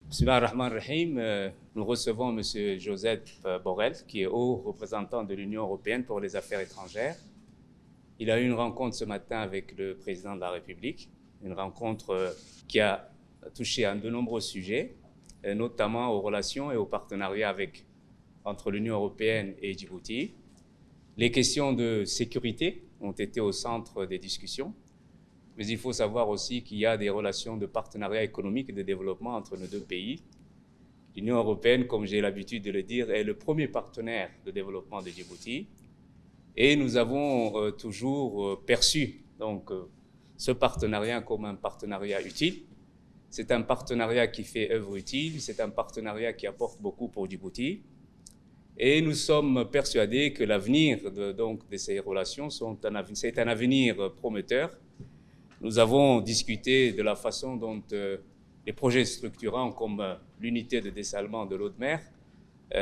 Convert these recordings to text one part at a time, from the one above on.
Bismillahirrahmanirrahim. Nous recevons M. Josep Borrell, qui est haut représentant de l'Union européenne pour les affaires étrangères. Il a eu une rencontre ce matin avec le président de la République, une rencontre qui a touché à de nombreux sujets, notamment aux relations et aux partenariats entre l'Union européenne et Djibouti. Les questions de sécurité ont été au centre des discussions. Mais il faut savoir aussi qu'il y a des relations de partenariat économique et de développement entre nos deux pays. L'Union européenne, comme j'ai l'habitude de le dire, est le premier partenaire de développement de Djibouti. Et nous avons toujours perçu ce partenariat comme un partenariat utile. C'est un partenariat qui fait œuvre utile, c'est un partenariat qui apporte beaucoup pour Djibouti. Et nous sommes persuadés que l'avenir de ces relations, c'est un avenir prometteur. Nous avons discuté de la façon dont les projets structurants comme l'unité de dessalement de l'eau de mer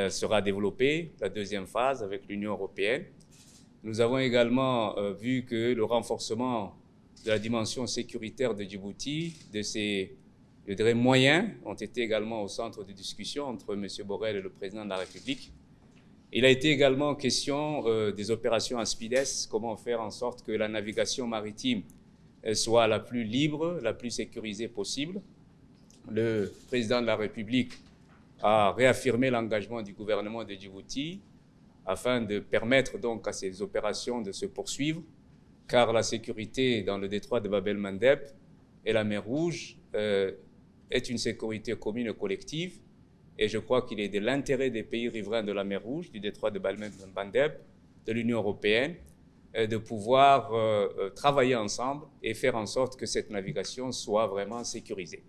sera développée, la deuxième phase avec l'Union européenne. Nous avons également vu que le renforcement de la dimension sécuritaire de Djibouti, de ses moyens, ont été également au centre de discussion entre M. Borrell et le président de la République. Il a été également question des opérations Aspides, comment faire en sorte que la navigation maritime soit la plus libre, la plus sécurisée possible. Le président de la République a réaffirmé l'engagement du gouvernement de Djibouti afin de permettre donc à ces opérations de se poursuivre, car la sécurité dans le détroit de Bab el-Mandeb et la mer Rouge est une sécurité commune et collective, et je crois qu'il est de l'intérêt des pays riverains de la mer Rouge, du détroit de Bab el-Mandeb, de l'Union européenne, de pouvoir travailler ensemble et faire en sorte que cette navigation soit vraiment sécurisée.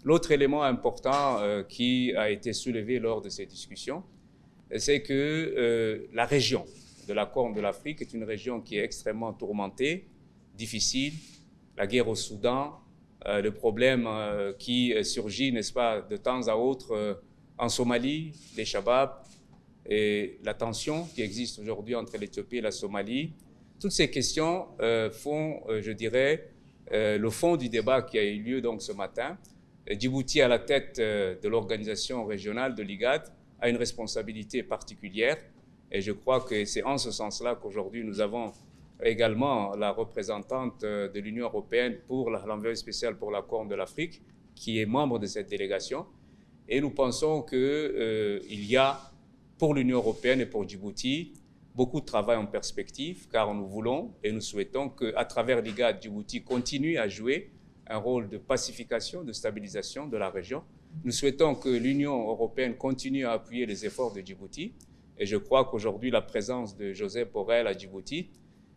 L'autre élément important qui a été soulevé lors de ces discussions, c'est que la région de la Corne de l'Afrique est une région qui est extrêmement tourmentée, difficile. La guerre au Soudan, le problème qui surgit, n'est-ce pas, de temps à autre en Somalie, les Shabab, et la tension qui existe aujourd'hui entre l'Éthiopie et la Somalie. Toutes ces questions font, je dirais, le fond du débat qui a eu lieu donc ce matin. Djibouti, à la tête de l'organisation régionale de l'IGAD, a une responsabilité particulière. Et je crois que c'est en ce sens-là qu'aujourd'hui nous avons également la représentante de l'Union européenne pour l'envoyé spécial pour la Corne de l'Afrique, qui est membre de cette délégation. Et nous pensons qu'il y a, pour l'Union européenne et pour Djibouti, beaucoup de travail en perspective, car nous voulons et nous souhaitons qu'à travers l'IGAD, Djibouti continue à jouer un rôle de pacification, de stabilisation de la région. Nous souhaitons que l'Union européenne continue à appuyer les efforts de Djibouti. Et je crois qu'aujourd'hui, la présence de Josep Borrell à Djibouti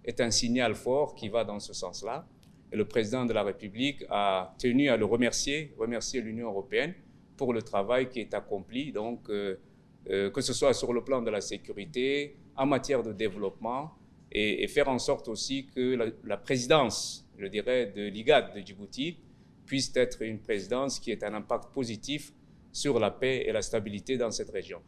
est un signal fort qui va dans ce sens-là. Et le président de la République a tenu à le remercier l'Union européenne pour le travail qui est accompli, donc que ce soit sur le plan de la sécurité, en matière de développement, et faire en sorte aussi que la présidence, je dirais, de l'IGAD de Djibouti puisse être une présidence qui ait un impact positif sur la paix et la stabilité dans cette région.